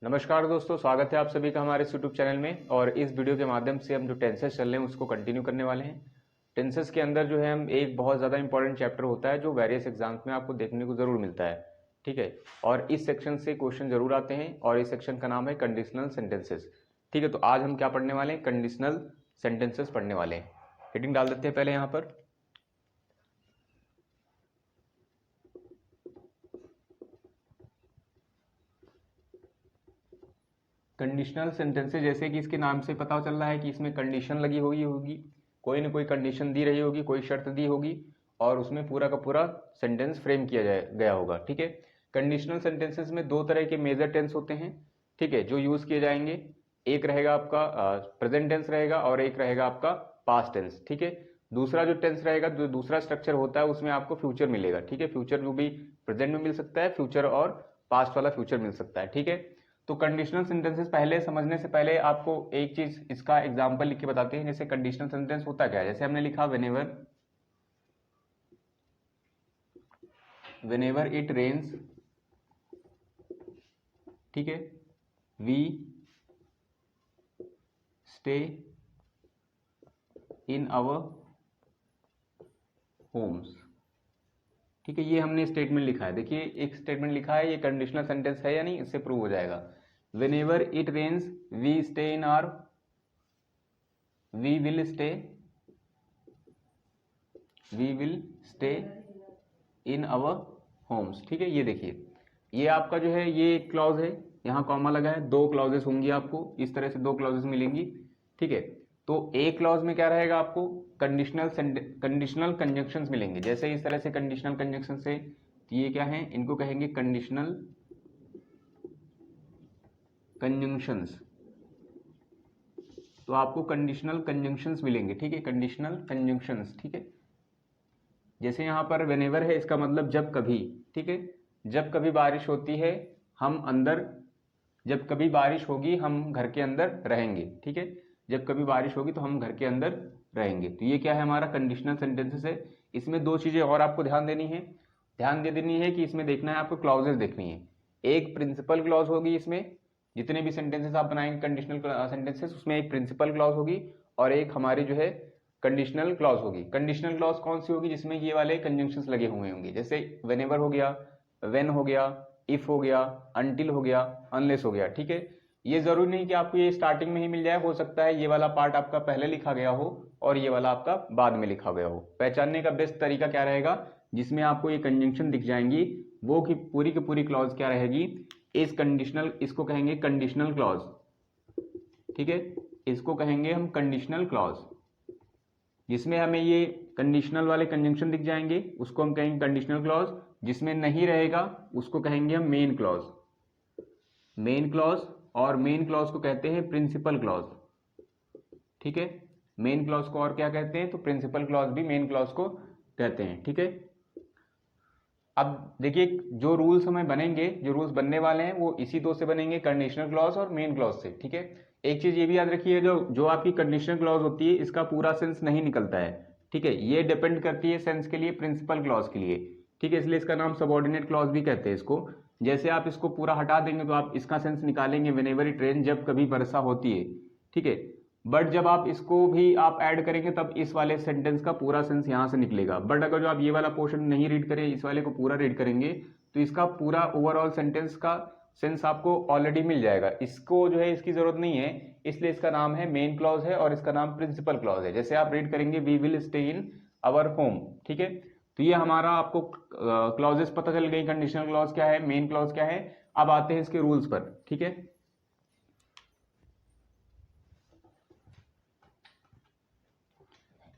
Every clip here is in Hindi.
नमस्कार दोस्तों, स्वागत है आप सभी का हमारे इस यूट्यूब चैनल में। और इस वीडियो के माध्यम से हम जो टेंसेस चल रहे हैं उसको कंटिन्यू करने वाले हैं। टेंसेस के अंदर जो है हम एक बहुत ज़्यादा इंपॉर्टेंट चैप्टर होता है जो वेरियस एग्जाम्स में आपको देखने को ज़रूर मिलता है, ठीक है। और इस सेक्शन से क्वेश्चन जरूर आते हैं और इस सेक्शन का नाम है कंडीशनल सेंटेंसेस, ठीक है। तो आज हम क्या पढ़ने वाले हैं? कंडीशनल सेंटेंसेस पढ़ने वाले हैं। हेडिंग डाल देते हैं पहले यहाँ पर। कंडीशनल सेंटेंसेस, जैसे कि इसके नाम से पता चल रहा है कि इसमें कंडीशन लगी होगी, कोई ना कोई कंडीशन दी रही होगी, कोई शर्त दी होगी और उसमें पूरा का पूरा सेंटेंस फ्रेम किया गया होगा, ठीक है। कंडीशनल सेंटेंसेस में दो तरह के मेजर टेंस होते हैं, ठीक है, जो यूज किए जाएंगे। एक रहेगा आपका प्रेजेंट टेंस रहेगा और एक रहेगा आपका पास्ट टेंस, ठीक है। दूसरा जो टेंस रहेगा, जो दूसरा स्ट्रक्चर होता है, उसमें आपको फ्यूचर मिलेगा, ठीक है। फ्यूचर जो भी प्रेजेंट में मिल सकता है, फ्यूचर और पास्ट वाला फ्यूचर मिल सकता है, ठीक है। तो कंडीशनल सेंटेंसेस पहले समझने से पहले आपको एक चीज इसका एग्जांपल लिख के बताते हैं। जैसे कंडीशनल सेंटेंस होता क्या है, जैसे हमने लिखा व्हेनेवर इट रेन्स, ठीक है, we stay in our homes, ठीक है। ये हमने स्टेटमेंट लिखा है। देखिए एक स्टेटमेंट लिखा है, ये कंडीशनल सेंटेंस है या नहीं, इससे प्रूव हो जाएगा। Whenever it rains we stay in our, we will stay in our homes, ठीक है। ये देखिए, ये आपका जो है ये एक क्लॉज है, यहाँ कॉमा लगा है, दो क्लॉजेस होंगी, आपको इस तरह से दो क्लॉजेस मिलेंगी, ठीक है। तो एक क्लॉज में क्या रहेगा, आपको कंडीशनल कंजंक्शंस मिलेंगे। जैसे इस तरह से कंडीशनल कंजंक्शन से ये क्या है, इनको कहेंगे कंडीशनल कंजंक्शंस। तो आपको कंडीशनल कंजंक्शंस मिलेंगे, ठीक है, कंडीशनल कंजंक्शंस, ठीक है। जैसे यहाँ पर व्हेनेवर है, इसका मतलब जब कभी, ठीक है। जब कभी बारिश होती है हम अंदर, जब कभी बारिश होगी हम घर के अंदर रहेंगे, ठीक है। जब कभी बारिश होगी तो हम घर के अंदर रहेंगे। तो ये क्या है, हमारा कंडीशनल सेंटेंसेस है। इसमें दो चीजें और आपको ध्यान देनी है, ध्यान दे देनी है कि इसमें देखना है आपको क्लॉजेस देखनी है। एक प्रिंसिपल क्लॉज होगी इसमें, जितने भी सेंटेंसेस आप बनाएंगे कंडीशनल सेंटेंसेस, उसमें एक प्रिंसिपल क्लॉज होगी और एक हमारी जो है कंडीशनल क्लॉज होगी। कंडीशनल क्लॉज कौन सी होगी, जिसमें ये वाले कंजंक्शंस लगे हुए होंगे। जैसे व्हेनेवर हो गया, व्हेन हो गया, इफ हो गया, अनटिल हो गया, अनलेस हो गया, ठीक है। ये जरूरी नहीं कि आपको ये स्टार्टिंग में ही मिल जाए, हो सकता है ये वाला पार्ट आपका पहले लिखा गया हो और ये वाला आपका बाद में लिखा गया हो। पहचानने का बेस्ट तरीका क्या रहेगा, जिसमें आपको ये कंजंक्शन दिख जाएंगी, वो की पूरी क्लॉज क्या रहेगी, इस कंडीशनल, इसको कहेंगे कंडीशनल क्लॉज, ठीक है। इसको कहेंगे हम कंडीशनल क्लॉज। जिसमें हमें ये कंडीशनल वाले कंजंक्शन दिख जाएंगे उसको हम कहेंगे कंडीशनल क्लॉज। जिसमें नहीं रहेगा उसको कहेंगे हम मेन क्लॉज, मेन क्लॉज। और मेन क्लॉज को कहते हैं प्रिंसिपल क्लॉज, ठीक है। मेन क्लॉज को और क्या कहते हैं, तो प्रिंसिपल क्लॉज भी मेन क्लॉज को कहते हैं, ठीक है। अब देखिए जो रूल्स हमें बनेंगे, जो रूल्स बनने वाले हैं वो इसी दो से बनेंगे, कंडीशनल क्लॉज और मेन क्लॉज से, ठीक है। एक चीज ये भी याद रखिए, जो जो आपकी कंडीशनल क्लॉज होती है इसका पूरा सेंस नहीं निकलता है, ठीक है। ये डिपेंड करती है सेंस के लिए प्रिंसिपल क्लॉज के लिए, ठीक है। इसलिए इसका नाम सबऑर्डिनेट क्लॉज भी कहते हैं इसको। जैसे आप इसको पूरा हटा देंगे तो आप इसका सेंस निकालेंगे व्हेनेवर इट रेन, जब कभी वर्षा होती है, ठीक है। बट जब आप इसको भी आप ऐड करेंगे तब इस वाले सेंटेंस का पूरा सेंस यहां से निकलेगा। बट अगर जो आप ये वाला पोर्शन नहीं रीड करें, इस वाले को पूरा रीड करेंगे, तो इसका पूरा ओवरऑल सेंटेंस का सेंस आपको ऑलरेडी मिल जाएगा। इसको जो है इसकी जरूरत नहीं है, इसलिए इसका नाम है मेन क्लॉज है और इसका नाम प्रिंसिपल क्लॉज है। जैसे आप रीड करेंगे we will stay in our home, ठीक है। तो ये हमारा आपको क्लॉजेस पता चल गई, कंडीशनल क्लॉज क्या है, मेन क्लॉज क्या है। अब आते हैं इसके रूल्स पर, ठीक है।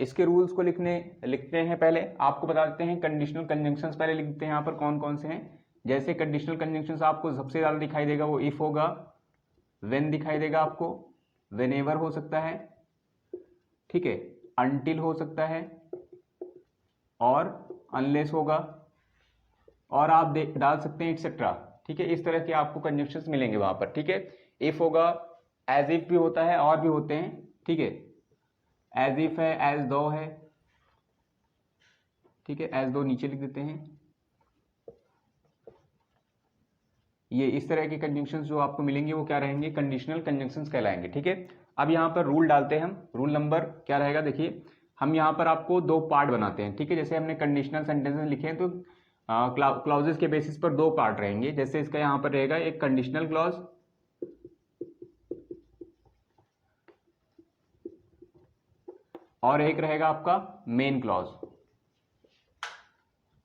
इसके रूल्स को लिखते हैं। पहले आपको बता देते हैं कंडीशनल कंजंक्शंस पहले लिखते हैं यहाँ पर कौन कौन से हैं। जैसे कंडीशनल कंजंक्शंस आपको सबसे ज्यादा दिखाई देगा वो इफ होगा, व्हेन दिखाई देगा आपको, व्हेनेवर हो सकता है, ठीक है, अनटिल हो सकता है और अनलेस होगा, और आप डाल सकते हैं एक्सेट्रा, ठीक है। इस तरह के आपको कंजंक्शंस मिलेंगे वहां पर, ठीक है। इफ होगा, एज इफ भी होता है और भी होते हैं, ठीक है। एज इफ है, एज दो है, ठीक है, एज दो नीचे लिख देते हैं। ये इस तरह के कंजंक्शंस जो आपको मिलेंगे वो क्या रहेंगे, कंडीशनल कंजंक्शंस कहलाएंगे। ठीक है, अब यहाँ पर रूल डालते हैं हम। रूल नंबर क्या रहेगा, देखिए हम यहाँ पर आपको दो पार्ट बनाते हैं। ठीक है, जैसे हमने कंडीशनल सेंटेंसेस लिखे हैं तो क्लॉजेस के बेसिस पर दो पार्ट रहेंगे। जैसे इसका यहाँ पर रहेगा एक कंडीशनल क्लॉज और एक रहेगा आपका मेन क्लॉज।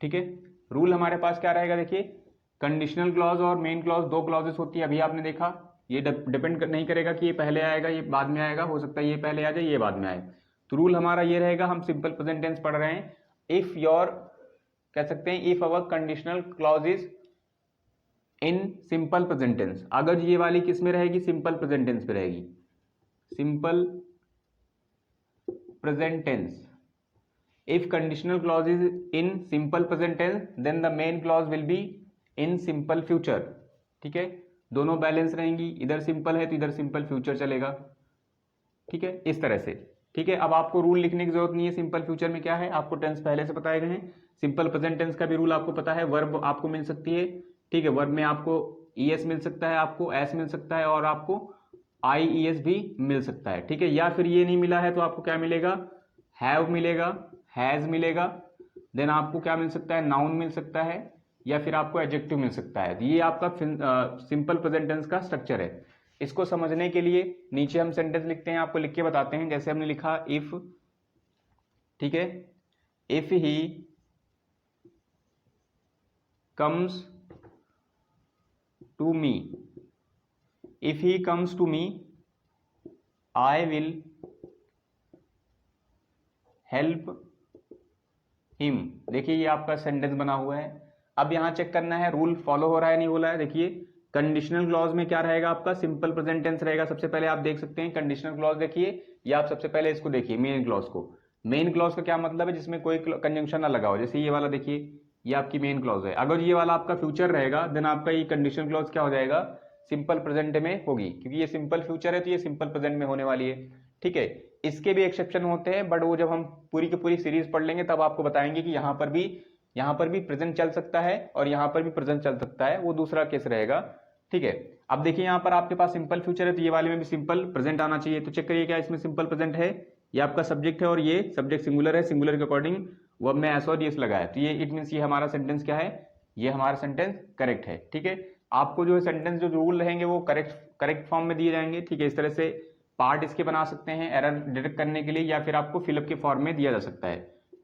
ठीक है, रूल हमारे पास क्या रहेगा, देखिए कंडीशनल क्लॉज और मेन क्लॉज दो क्लॉजेस होती है। अभी आपने देखा, ये डिपेंड नहीं करेगा कि ये पहले आएगा ये बाद में आएगा, हो सकता है ये पहले आ जाए ये बाद में आए। तो रूल हमारा ये रहेगा, हम सिंपल प्रेजेंट टेंस पढ़ रहे हैं, इफ योर कह सकते हैं if our conditional clause is in simple present tense. अगर ये वाली किस में रहेगी, सिंपल प्रेजेंट टेंस पे रहेगी, simple present tense. If conditional clause is in simple present tense, then the main clause will be in simple future। ठीक है, दोनों बैलेंस रहेंगी, इधर सिंपल है तो इधर सिंपल फ्यूचर चलेगा। ठीक है, इस तरह से। ठीक है, अब आपको रूल लिखने की जरूरत नहीं है। सिंपल फ्यूचर में क्या है, आपको टेंस पहले से बताए गए हैं। सिंपल प्रेजेंट टेंस का भी रूल आपको पता है, वर्ब आपको मिल सकती है। ठीक है, वर्ब में आपको ES मिल सकता है, आपको S मिल सकता है और आपको IES भी मिल सकता है। ठीक है, या फिर ये नहीं मिला है तो आपको क्या मिलेगा, हैव मिलेगा, हैज मिलेगा, देन आपको क्या मिल सकता है, नाउन मिल सकता है या फिर आपको एडजेक्टिव मिल सकता है। ये आपका सिंपल प्रेजेंट टेंस का स्ट्रक्चर है। इसको समझने के लिए नीचे हम सेंटेंस लिखते हैं, आपको लिख के बताते हैं। जैसे हमने लिखा इफ, ठीक है, if he comes to me, if he comes to me I will help him. देखिए ये आपका सेंटेंस बना हुआ है। अब यहां चेक करना है रूल फॉलो हो रहा है नहीं हो रहा है। देखिए कंडीशनल क्लॉज में क्या रहेगा, आपका सिंपल प्रेजेंट टेंस रहेगा। सबसे पहले आप देख सकते हैं कंडीशनल क्लॉज, देखिए या आप सबसे पहले इसको देखिए मेन क्लॉज को। मेन क्लॉज का क्या मतलब है, जिसमें कोई कंजंक्शन ना लगा हो। जैसे ये वाला देखिए, ये आपकी मेन क्लॉज है। अगर ये वाला आपका फ्यूचर रहेगा देन आपका ये कंडीशनल क्लॉज क्या हो जाएगा, सिंपल प्रेजेंट में होगी, क्योंकि ये सिंपल फ्यूचर है तो ये सिंपल प्रेजेंट में होने वाली है। ठीक है, इसके भी एक्सेप्शन होते हैं, बट वो जब हम पूरी की पूरी सीरीज पढ़ लेंगे तब आपको बताएंगे कि यहाँ पर भी प्रेजेंट चल सकता है और यहाँ पर भी प्रेजेंट चल सकता है, वो दूसरा केस रहेगा। ठीक है, अब देखिए यहाँ पर आपके पास सिंपल फ्यूचर है तो ये वाले में भी सिंपल प्रेजेंट आना चाहिए। तो चेक करिए क्या इसमें सिंपल प्रेजेंट है, ये आपका सब्जेक्ट है और ये सब्जेक्ट सिंगुलर है, सिंगुलर के अकॉर्डिंग वर्ब में एस और एस लगा है। तो ये इट मीन्स ये हमारा सेंटेंस क्या है, ये हमारा सेंटेंस करेक्ट है। ठीक है, आपको जो सेंटेंस जो रूल रहेंगे वो करेक्ट फॉर्म में दिए जाएंगे। ठीक है, इस तरह से पार्ट इसके बना सकते हैं एरर डिटेक्ट करने के लिए, या फिर आपको फिलअप के फॉर्म में दिया जा सकता है।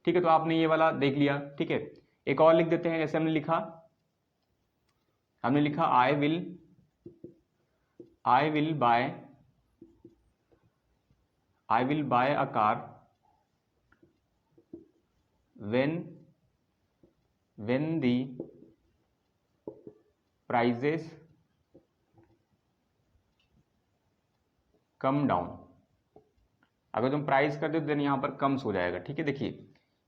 ठीक है, तो आपने ये वाला देख लिया। ठीक है, एक और लिख देते हैं। जैसे हमने लिखा I will buy a car when the prices come down। अगर तुम प्राइस कर दो तो देन यहाँ पर कम्स हो जाएगा। ठीक है, देखिए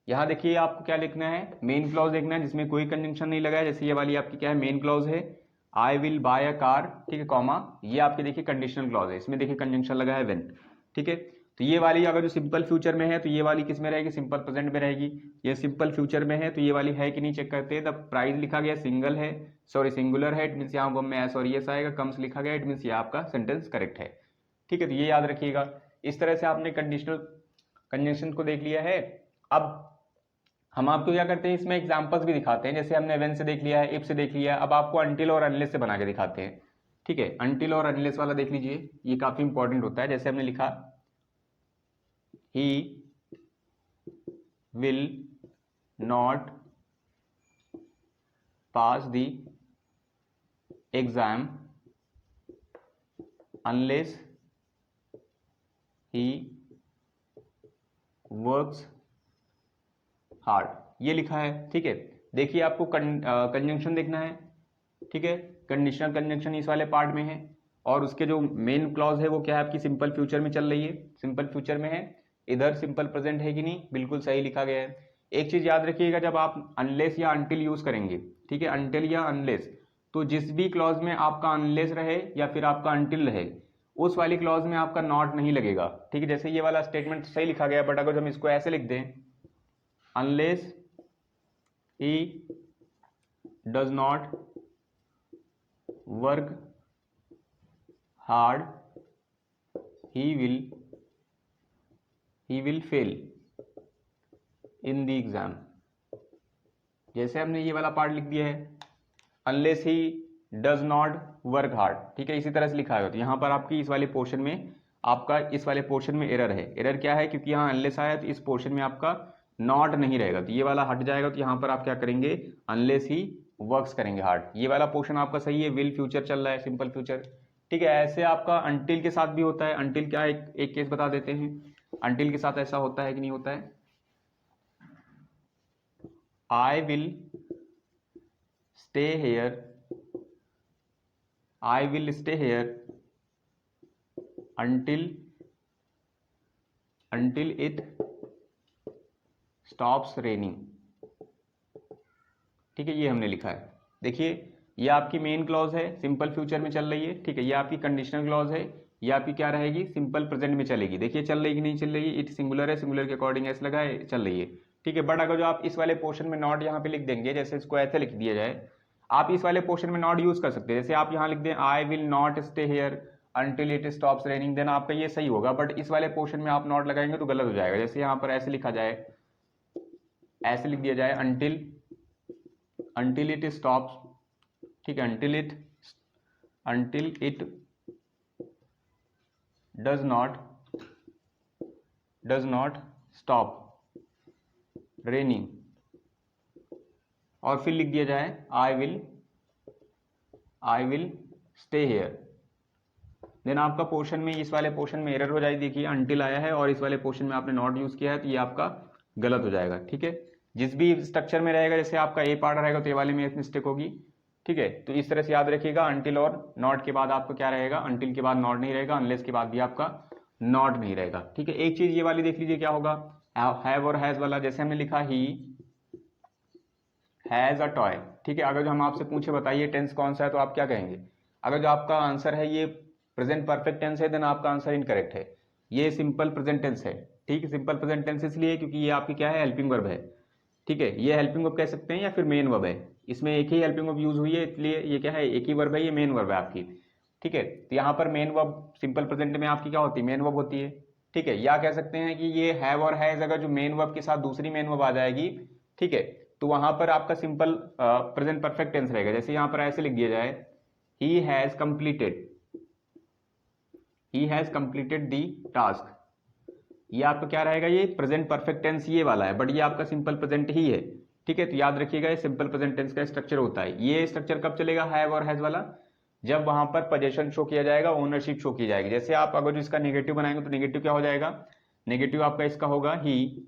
यहाँ देखिए आपको क्या लिखना है, मेन क्लॉज देखना है जिसमें कोई कंजंक्शन नहीं लगा है। जैसे ये वाली आपकी क्या है, मेन क्लॉज है, I will buy a car, ठीक है, कॉमा ये आपकी देखिए कंडीशनल क्लॉज है, इसमें देखिए कंजंक्शन लगा है व्हेन। ठीक है, तो ये वाली अगर जो सिंपल फ्यूचर में है तो ये वाली किस में रहेगी, सिंपल प्रेजेंट में रहेगी। ये सिंपल फ्यूचर में है तो ये वाली है कि नहीं चेक करते हैं। द प्राइस लिखा गया सिंगल है, सॉरी सिंगुलर है, इट मीन्स यहाँ वर्ब में एस और यस आएगा। कम्स लिखा गया, इट मीन्स ये आपका सेंटेंस करेक्ट है। ठीक है, तो ये याद रखिएगा। इस तरह से आपने कंडीशनल कंजंक्शन को देख लिया है। अब हम आपको क्या करते हैं, इसमें एग्जांपल्स भी दिखाते हैं। जैसे हमने व्हेन से देख लिया है, इफ से देख लिया है, अब आपको अनटिल और अनलेस से बना के दिखाते हैं। ठीक है, अनटिल और अनलेस वाला देख लीजिए, ये काफी इंपॉर्टेंट होता है। जैसे हमने लिखा he will not pass the exam unless he works hard, ये लिखा है। ठीक है, देखिए आपको कंजंक्शन देखना है। ठीक है, कंडीशनल कंजंक्शन इस वाले पार्ट में है और उसके जो मेन क्लॉज है वो क्या है, आपकी सिंपल फ्यूचर में चल रही है, सिंपल फ्यूचर में है। इधर सिंपल प्रेजेंट है कि नहीं, बिल्कुल सही लिखा गया है। एक चीज याद रखिएगा, जब आप अनलेस या अनटिल यूज करेंगे, ठीक है, अनटिल या अनलेस, तो जिस भी क्लॉज में आपका अनलेस रहे या फिर आपका अनटिल रहे, उस वाली क्लॉज में आपका नॉट नहीं लगेगा। ठीक है, जैसे ये वाला स्टेटमेंट सही लिखा गया, बट अगर हम इसको ऐसे लिख दें, unless he does not work hard he will fail in the exam. जैसे हमने ये वाला पार्ट लिख दिया है, unless he does not work hard, ठीक है, इसी तरह से लिखा है। तो यहाँ पर आपकी इस वाले पोर्शन में आपका इस वाले पोर्शन में एरर है। एरर क्या है, क्योंकि यहाँ अनलेस आया तो इस पोर्शन में आपका नॉट नहीं रहेगा, तो ये वाला हट जाएगा। तो यहाँ पर आप क्या करेंगे, अनलेस ही वर्क्स करेंगे हार्ड। ये वाला पोर्शन आपका सही है, विल फ्यूचर चल रहा है, सिंपल फ्यूचर, ठीक है। ऐसे आपका अंटिल के साथ भी होता है। अंटिल क्या है, एक केस बता देते हैं। अंटिल के साथ ऐसा होता है कि नहीं होता है, आई will stay hair, I will stay here until it stops raining, ठीक है, ये हमने लिखा है। देखिए ये आपकी मेन क्लॉज है, सिंपल फ्यूचर में चल रही है, ठीक है। ये आपकी कंडीशनल क्लॉज है, ये आपकी क्या रहेगी, सिंपल प्रेजेंट में चलेगी। देखिए चल रही कि नहीं चल रही है, इट सिंगुलर है, सिंगुलर के अकॉर्डिंग एस लगा है, चल रही है, ठीक है। बट अगर जो आप इस वाले पोर्शन में नॉट यहाँ पे लिख देंगे, जैसे इसको ऐसे लिख दिया जाए, आप इस वाले पोर्शन में नॉट यूज कर सकते हैं। जैसे आप यहाँ लिख दें I will not stay here until it stops raining, then आपका ये सही होगा। बट इस वाले पोर्शन में आप नॉट लगाएंगे तो गलत हो जाएगा। जैसे यहाँ पर ऐसे लिखा जाए, ऐसे लिख दिया जाए, अंटिल इट स्टॉप्स, ठीक है, until it does not stop raining, और फिर लिख दिया जाए I will stay here. Then आपका पोर्शन में, इस वाले पोर्शन में एरर हो जाएगी। देखिए अंटिल आया है और इस वाले पोर्शन में आपने नॉट यूज किया है, तो ये आपका गलत हो जाएगा, ठीक है। जिस भी स्ट्रक्चर में रहेगा, जैसे आपका ए पार्ट रहेगा तो ये वाले में एक मिस्टेक होगी, ठीक है। तो इस तरह से याद रखिएगा, अंटिल और नॉट के बाद आपका क्या रहेगा, अंटिल के बाद नॉट नहीं रहेगा, अनलेस के बाद भी आपका नॉट नहीं रहेगा, ठीक है। एक चीज ये वाली देख लीजिए क्या होगा, हैव और हैज वाला। जैसे हमने लिखा ही हैज अ टॉय, ठीक है। अगर जो हम आपसे पूछे बताइए टेंस कौन सा है, तो आप क्या कहेंगे। अगर जो आपका आंसर है ये प्रेजेंट परफेक्ट टेंस है, देन आपका आंसर इनकरेक्ट है। ये सिंपल प्रेजेंट टेंस है, ठीक है। सिंपल प्रेजेंट टेंस इसलिए क्योंकि ये आपकी क्या है, हेल्पिंग वर्ब है, ठीक है। ये हेल्पिंग वर्ब कह सकते हैं या फिर मेन वर्ब है। इसमें एक ही हेल्पिंग वर्ब यूज हुई है, इसलिए ये क्या है, एक ही वर्ब है, ये मेन वर्ब है आपकी, ठीक है। तो यहाँ पर मेन वर्ब सिंपल प्रेजेंट में आपकी क्या होती है, मेन वर्ब होती है, ठीक है। या कह सकते हैं कि ये हैव और हैज, अगर जो मेन वर्ब के साथ दूसरी मेन वर्ब आ जाएगी, ठीक है, तो वहां पर आपका सिंपल प्रेजेंट परफेक्ट टेंस रहेगा। जैसे यहां पर ऐसे लिख दिया जाए, he has completed the task, ये आपका क्या रहेगा, ये प्रेजेंट परफेक्ट टेंस ये वाला है, बट ये आपका सिंपल प्रेजेंट ही है, ठीक है। तो याद रखिएगा, ये सिंपल प्रेजेंट टेंस का स्ट्रक्चर होता है। ये स्ट्रक्चर कब चलेगा, हैव और हैज वाला, जब वहां पर पोजीशन शो किया जाएगा, ओनरशिप शो की जाएगी। जैसे आप अगर जो इसका नेगेटिव बनाएंगे तो नेगेटिव क्या हो जाएगा, नेगेटिव आपका इसका होगा he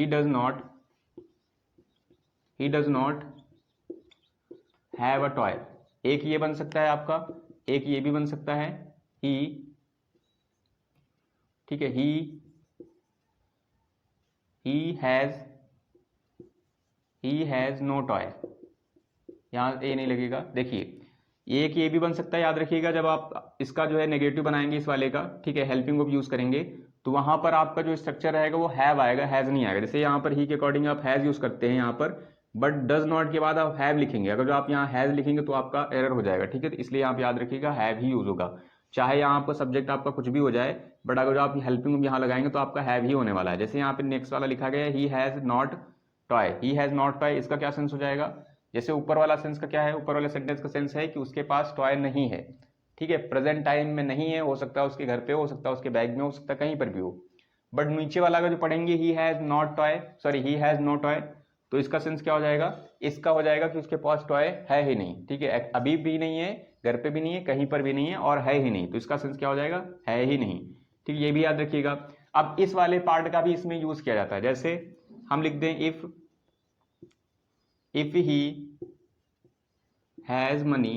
does not have a toy. एक ये बन सकता है आपका, एक ये भी बन सकता है, ही, ठीक है, ही हैज नो टॉय, यहां ए नहीं लगेगा। देखिए एक ये भी बन सकता है, याद रखिएगा, जब आप इसका जो है नेगेटिव बनाएंगे इस वाले का, ठीक है, हेल्पिंग वर्ब यूज करेंगे, तो वहां पर आपका जो स्ट्रक्चर रहेगा वो हैव आएगा, हैज नहीं आएगा। जैसे यहाँ पर ही के अकॉर्डिंग आप हैज यूज करते हैं यहाँ पर, बट डज नॉट के बाद आप हैव लिखेंगे। अगर जो आप यहाँ हैज लिखेंगे तो आपका एरर हो जाएगा, ठीक है। तो इसलिए आप याद रखिएगा हैव ही यूज होगा, चाहे यहाँ पर सब्जेक्ट आपका कुछ भी हो जाए, बट अगर जो आप हेल्पिंग यहाँ लगाएंगे तो आपका हैव ही होने वाला है। जैसे यहाँ पे नेक्स्ट वाला लिखा गया है, ही हैज नॉट टॉय, इसका क्या सेंस हो जाएगा, जैसे ऊपर वाला सेंस का क्या है, ऊपर वाले सेंटेंस का सेंस है कि उसके पास टॉय नहीं है, ठीक है, प्रेजेंट टाइम में नहीं है, हो सकता है उसके घर पे, हो सकता है उसके बैग में, हो सकता है कहीं पर भी हो। बट नीचे वाला अगर जो पढ़ेंगे ही हैज नो टॉय, तो इसका सेंस क्या हो जाएगा, इसका हो जाएगा कि उसके पास टॉय है ही नहीं, ठीक है, अभी भी नहीं है, घर पे भी नहीं है, कहीं पर भी नहीं है, और है ही नहीं, तो इसका सेंस क्या हो जाएगा, है ही नहीं, ठीक है। ये भी याद रखिएगा। अब इस वाले पार्ट का भी इसमें यूज किया जाता है। जैसे हम लिख दें, इफ ही हैज मनी,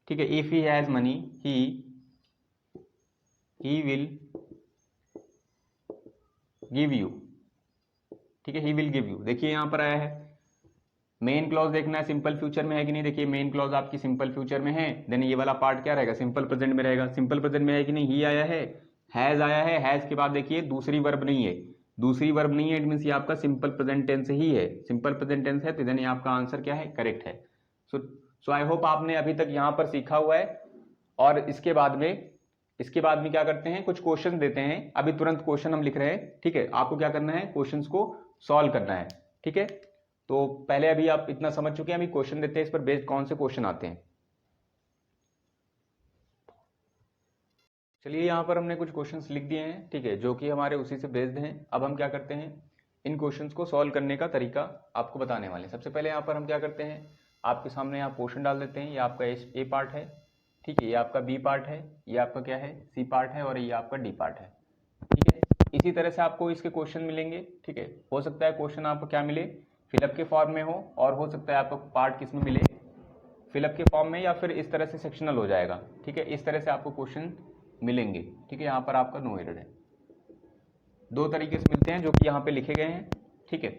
ठीक है, if he has money he will give you, ठीक है, ही विल गिव यू। देखिए यहां पर आया है, मेन क्लॉज देखना है सिंपल फ्यूचर में है कि नहीं। देखिए मेन क्लॉज आपकी सिंपल फ्यूचर में है, देन ये वाला पार्ट क्या रहेगा, सिंपल प्रेजेंट में रहेगा। सिंपल प्रेजेंट में है कि नहीं, ही आया है, हैज आया है, हैज के बाद देखिए दूसरी वर्ब नहीं है, इट मींस ये आपका सिंपल प्रेजेंट टेंस ही है, सिंपल प्रेजेंट टेंस है, तो देन ये आपका आंसर क्या है, करेक्ट है। सो आई होप आपने अभी तक यहाँ पर सीखा हुआ है। और इसके बाद में क्या करते हैं, कुछ क्वेश्चन देते हैं। अभी तुरंत क्वेश्चन हम लिख रहे हैं, ठीक है। आपको क्या करना है, क्वेश्चंस को सॉल्व करना है, ठीक है। तो पहले अभी आप इतना समझ चुके हैं, अभी क्वेश्चन देते हैं, इस पर बेस्ड कौन से क्वेश्चन आते हैं। चलिए यहाँ पर हमने कुछ क्वेश्चंस लिख दिए हैं, ठीक है, जो कि हमारे उसी से बेस्ड हैं। अब हम क्या करते हैं, इन क्वेश्चंस को सॉल्व करने का तरीका आपको बताने वाले हैं। सबसे पहले यहाँ पर हम क्या करते हैं, आपके सामने यहाँ पोर्शन डाल देते हैं। ये आपका ए पार्ट है, ठीक है, ये आपका बी पार्ट है, ये आपका क्या है, सी पार्ट है, और ये आपका डी पार्ट है, ठीक है। इसी तरह से आपको इसके क्वेश्चन मिलेंगे, ठीक है। हो सकता है क्वेश्चन आपको क्या मिले, फिलअप के फॉर्म में हो, और हो सकता है आपको पार्ट किस में मिले, फिलअप के फॉर्म में, या फिर इस तरह से सेक्शनल हो जाएगा, ठीक है। इस तरह से आपको क्वेश्चन मिलेंगे, ठीक है। यहाँ पर आपका नो एरर है। दो तरीके से मिलते हैं जो कि यहाँ पे लिखे गए हैं, ठीक है।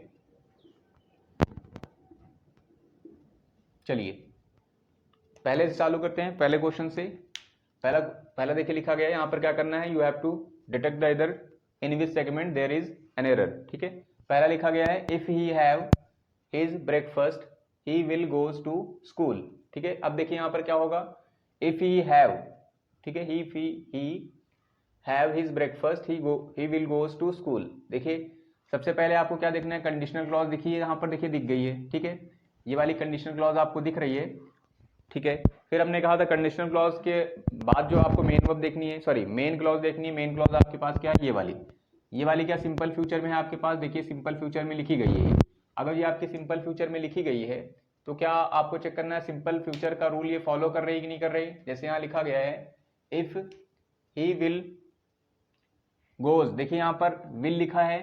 चलिए पहले से चालू करते हैं, पहले क्वेश्चन से। पहला देखिए लिखा गया है, यहाँ पर क्या करना है, you have to detect the error in which segment there is an error, ठीक है। पहला लिखा गया है, if he have his breakfast he will goes to school, ठीक है। अब देखिए यहाँ पर क्या होगा, इफ ही हैव, ठीक है, he have his breakfast he will goes to school. देखिए सबसे पहले आपको क्या देखना है, कंडीशनल क्लॉज दिखिए, यहाँ पर देखिए दिख गई है, ठीक है। ये वाली कंडीशनल क्लॉज आपको दिख रही है, ठीक है। फिर हमने कहा था कंडीशनल क्लॉज के बाद जो आपको मेन वर्ब देखनी है, सॉरी मेन क्लॉज देखनी है। मेन क्लॉज आपके पास क्या है, ये वाली क्या सिंपल फ्यूचर में है आपके पास, देखिए सिंपल फ्यूचर में लिखी गई है। अगर ये आपके सिंपल फ्यूचर में लिखी गई है तो क्या आपको चेक करना है सिंपल फ्यूचर का रूल ये फॉलो कर रही है कि नहीं कर रही। जैसे यहाँ लिखा गया है, इफ ही विल गोज, देखिए यहाँ पर विल लिखा है,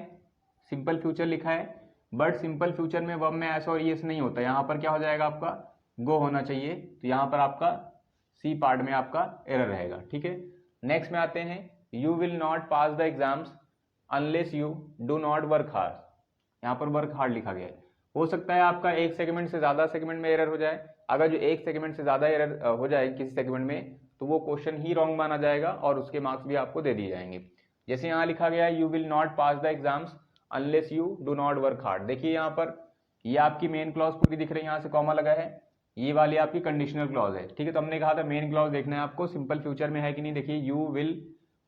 सिंपल फ्यूचर लिखा है, बट सिंपल फ्यूचर में वर्ब में ऐसा और यस नहीं होता। यहाँ पर क्या हो जाएगा, आपका गो होना चाहिए, तो यहाँ पर आपका सी पार्ट में आपका एरर रहेगा, ठीक है। नेक्स्ट में आते हैं, you will not pass the exams unless you do not work hard. यहाँ पर वर्क हार्ड लिखा गया है। हो सकता है आपका एक सेगमेंट से ज्यादा सेगमेंट में एरर हो जाए। अगर जो एक सेगमेंट से ज्यादा एरर हो जाए किसी सेगमेंट में, तो वो क्वेश्चन ही रॉन्ग माना जाएगा और उसके मार्क्स भी आपको दे दिए जाएंगे। जैसे यहाँ लिखा गया है, you will not pass the exams unless you do not work hard. देखिए यहाँ पर ये आपकी मेन क्लॉज पूरी दिख रही है, यहाँ से कॉमा लगा है, ये वाली आपकी कंडीशनल क्लॉज है, ठीक है। तो हमने कहा था मेन क्लॉज देखना है आपको सिंपल फ्यूचर में है कि नहीं। देखिए यू विल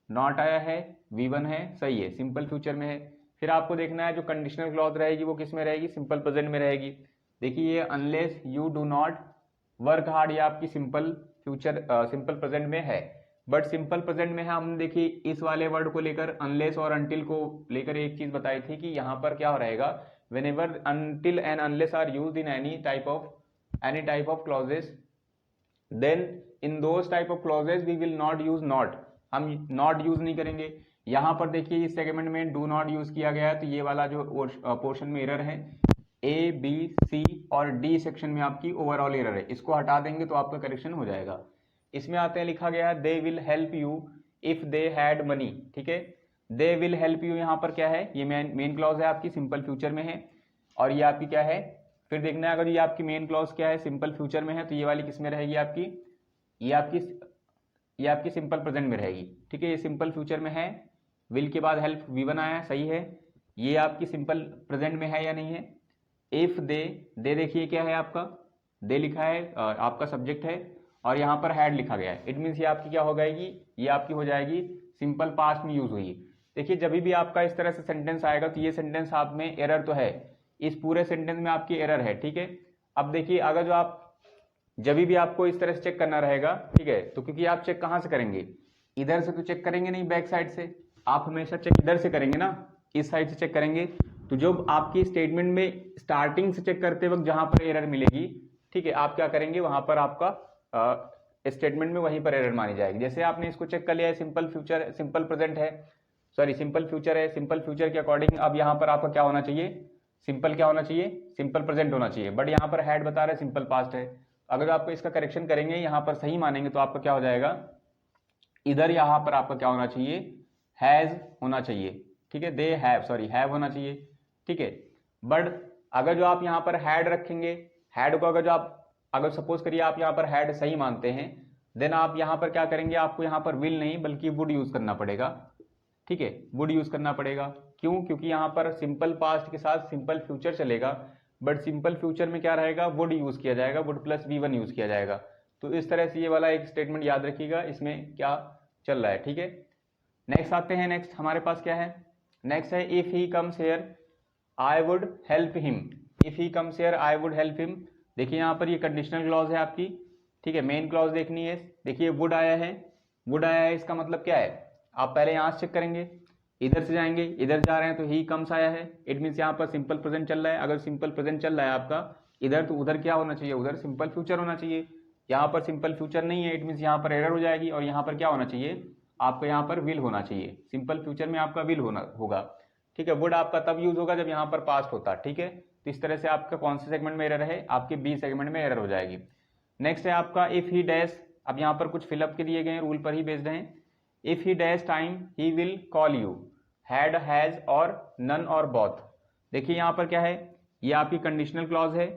नॉट आया है, V1 है, सही है, सिंपल फ्यूचर में है। फिर आपको देखना है जो कंडीशनल क्लॉज रहेगी वो किस में रहेगी, सिंपल प्रेजेंट में रहेगी। देखिए ये unless you do not work hard, ये आपकी सिंपल फ्यूचर सिंपल प्रेजेंट में है, बट सिंपल प्रेजेंट में है। हमने देखिए इस वाले वर्ड को लेकर अनलेस और अनटिल को लेकर एक चीज बताई थी कि यहाँ पर क्या रहेगा, whenever until and unless are used in any type of clauses, then in those type of clauses we will not use not, हम not यूज नहीं करेंगे। यहाँ पर देखिए इस सेगमेंट में डू नॉट यूज किया गया है, तो ये वाला जो पोर्शन में एरर है ए बी सी और डी सेक्शन में आपकी ओवरऑल एरर है, इसको हटा देंगे तो आपका करेक्शन हो जाएगा। इसमें आते हैं, लिखा गया है they will help you if they had money, ठीक है। दे विल हेल्प यू यहाँ पर क्या है, ये मेन क्लॉज है आपकी, सिंपल फ्यूचर में है, और ये आपकी क्या है, फिर देखना है अगर ये आपकी मेन क्लॉज क्या है, सिंपल फ्यूचर में है, तो ये वाली किस में रहेगी आपकी, ये आपकी सिंपल प्रेजेंट में रहेगी, ठीक है। ये सिंपल फ्यूचर में है, विल के बाद हेल्प V1 आया, सही है। ये आपकी सिंपल प्रेजेंट में है या नहीं है। इफ दे देखिए क्या है आपका, दे लिखा है, आपका सब्जेक्ट है, और यहाँ पर हैड लिखा गया है। इट मीन्स ये आपकी क्या हो जाएगी, ये आपकी हो जाएगी सिंपल पास्ट में यूज हुई। देखिए जब भी आपका इस तरह से सेंटेंस आएगा तो ये सेंटेंस आप में एरर तो है, इस पूरे सेंटेंस में आपकी एरर है, ठीक है। अब देखिए अगर जो आप जब भी आपको इस तरह से चेक करना रहेगा, ठीक है, तो क्योंकि आप चेक कहाँ से करेंगे, इधर से तो चेक करेंगे नहीं, बैक साइड से आप हमेशा चेक इधर से करेंगे ना, इस साइड से चेक करेंगे। तो जब आपकी स्टेटमेंट में स्टार्टिंग से चेक करते वक्त जहां पर एरर मिलेगी, ठीक है, आप क्या करेंगे, वहां पर आपका स्टेटमेंट में वहीं पर एरर मानी जाएगी। जैसे आपने इसको चेक कर लिया है, सिंपल फ्यूचर सिंपल प्रेजेंट है, सॉरी सिंपल फ्यूचर है, सिंपल फ्यूचर के अकॉर्डिंग अब यहाँ पर आपका क्या होना चाहिए, सिंपल क्या होना चाहिए, सिंपल प्रेजेंट होना चाहिए, बट यहाँ पर हैड बता रहा है सिंपल पास्ट है। अगर आपको इसका करेक्शन करेंगे, यहाँ पर सही मानेंगे, तो आपका क्या हो जाएगा, इधर यहाँ पर आपका क्या होना चाहिए, हैज होना चाहिए, ठीक है, दे हैव, सॉरी हैव होना चाहिए, ठीक है। बट अगर जो आप यहाँ पर हैड रखेंगे, हैड को अगर जो आप अगर सपोज करिए आप यहाँ पर हैड सही मानते हैं, देन आप यहाँ पर क्या करेंगे, आपको यहाँ पर विल नहीं बल्कि वुड यूज करना पड़ेगा, ठीक है, वुड यूज करना पड़ेगा। क्यों, क्योंकि यहाँ पर सिंपल पास्ट के साथ सिंपल फ्यूचर चलेगा, बट सिंपल फ्यूचर में क्या रहेगा, वुड यूज़ किया जाएगा, वुड प्लस V1 यूज़ किया जाएगा। तो इस तरह से ये वाला एक स्टेटमेंट याद रखिएगा, इसमें क्या चल रहा है, ठीक है। नेक्स्ट आते हैं, नेक्स्ट हमारे पास क्या है, नेक्स्ट है if he comes here I would help him. If he comes here I would help him. देखिए यहाँ पर ये कंडीशनल क्लॉज है आपकी, ठीक है। मेन क्लॉज देखनी है, देखिए वुड आया है, वुड आया है, इसका मतलब क्या है, आप पहले यहाँ से चेक करेंगे, इधर से जाएंगे, इधर जा रहे हैं तो ही कम्स आया है, इट मीन्स यहाँ पर सिंपल प्रेजेंट चल रहा है। अगर सिंपल प्रेजेंट चल रहा है आपका इधर, तो उधर क्या होना चाहिए, उधर सिंपल फ्यूचर होना चाहिए। यहाँ पर सिंपल फ्यूचर नहीं है, इट मीन्स यहाँ पर एरर हो जाएगी, और यहाँ पर क्या होना चाहिए, आपको यहाँ पर विल होना चाहिए। सिंपल फ्यूचर में आपका विल होगा, ठीक है। वुड आपका तब यूज होगा जब यहाँ पर पास्ट होता, ठीक है। तो इस तरह से आपका कौन से सेगमेंट में एरर है, आपके बी सेगमेंट में एरर हो जाएगी। नेक्स्ट है आपका इफ ही डैश। अब यहाँ पर कुछ फिलअप के दिए गए हैं, रूल पर ही बेस्ड हैं। If he dash time he will call you, had, has और नन और बोथ। देखिए यहाँ पर क्या है, ये आपकी कंडीशनल क्लॉज है,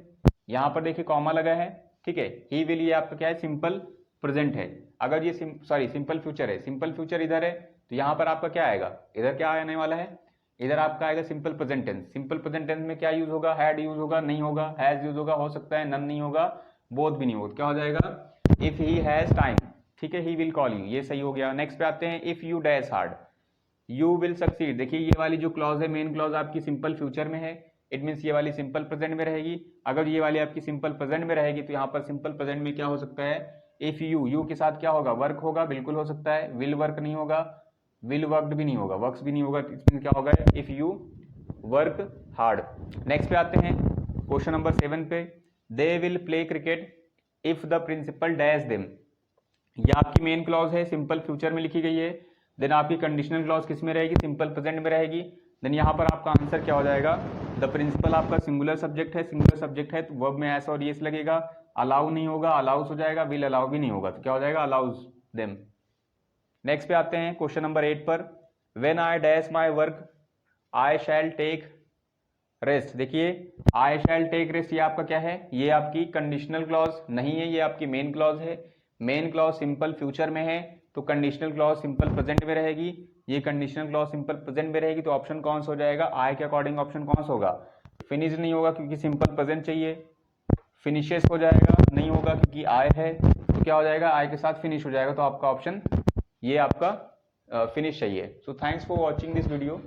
यहाँ पर देखिए कॉमा लगा है, ठीक है। ही विल ये आपका क्या है, सिंपल प्रेजेंट है। अगर ये सिंपल फ्यूचर है, सिंपल फ्यूचर इधर है, तो यहाँ पर आपका क्या आएगा, इधर क्या आने वाला है, इधर आपका आएगा simple present tense. Simple present tense में क्या यूज होगा, हैड यूज होगा, नहीं होगा, हैज यूज होगा, हो सकता है नन नहीं होगा, बोथ भी नहीं होगा, क्या हो जाएगा, इफ ही हैज टाइम, ठीक है, ही विल कॉल यू, ये सही हो गया। नेक्स्ट पे आते हैं, if you dash hard you will succeed. देखिए ये वाली जो क्लॉज है, मेन क्लॉज आपकी सिंपल फ्यूचर में है, इट मीन्स ये वाली सिंपल प्रेजेंट में रहेगी। अगर ये वाली आपकी सिंपल प्रेजेंट में रहेगी तो यहाँ पर सिंपल प्रेजेंट में क्या हो सकता है, इफ यू के साथ क्या होगा, वर्क होगा, बिल्कुल हो सकता है। विल वर्क नहीं होगा, विल वर्कड भी नहीं होगा, वर्क्स भी नहीं होगा, इसमें क्या होगा, if you work hard. Next पे आते हैं क्वेश्चन नंबर 7 पे, they will play cricket if the principal dash them. ये आपकी मेन क्लॉज है, सिंपल फ्यूचर में लिखी गई है। देन आपकी कंडीशनल क्लॉज किस में रहेगी, सिंपल प्रेजेंट में रहेगी। देन यहाँ पर आपका आंसर क्या हो जाएगा, द प्रिंसिपल आपका सिंगुलर सब्जेक्ट है, सिंगुलर सब्जेक्ट है तो वर्ब में एस और येस लगेगा। अलाउ नहीं होगा, अलाउस हो जाएगा, विल अलाउ भी नहीं होगा, तो क्या हो जाएगा, अलाउज देम। नेक्स्ट पे आते हैं क्वेश्चन नंबर 8 पर, when I dash my work I shall take rest. देखिए आई शैल टेक रेस्ट, ये आपका क्या है, ये आपकी कंडीशनल क्लॉज नहीं है, ये आपकी मेन क्लॉज है। मेन क्लॉज सिंपल फ्यूचर में है तो कंडीशनल क्लॉज सिंपल प्रेजेंट में रहेगी। ये कंडीशनल क्लॉज सिंपल प्रेजेंट में रहेगी तो ऑप्शन कौन सा हो जाएगा, आई के अकॉर्डिंग ऑप्शन कौन सा होगा, फिनिश नहीं होगा क्योंकि सिंपल प्रेजेंट चाहिए। फिनिशेस हो जाएगा, नहीं होगा क्योंकि आई है, तो क्या हो जाएगा, आई के साथ फिनिश हो जाएगा, तो आपका ऑप्शन ये आपका फिनिश चाहिए। So thanks for watching this video.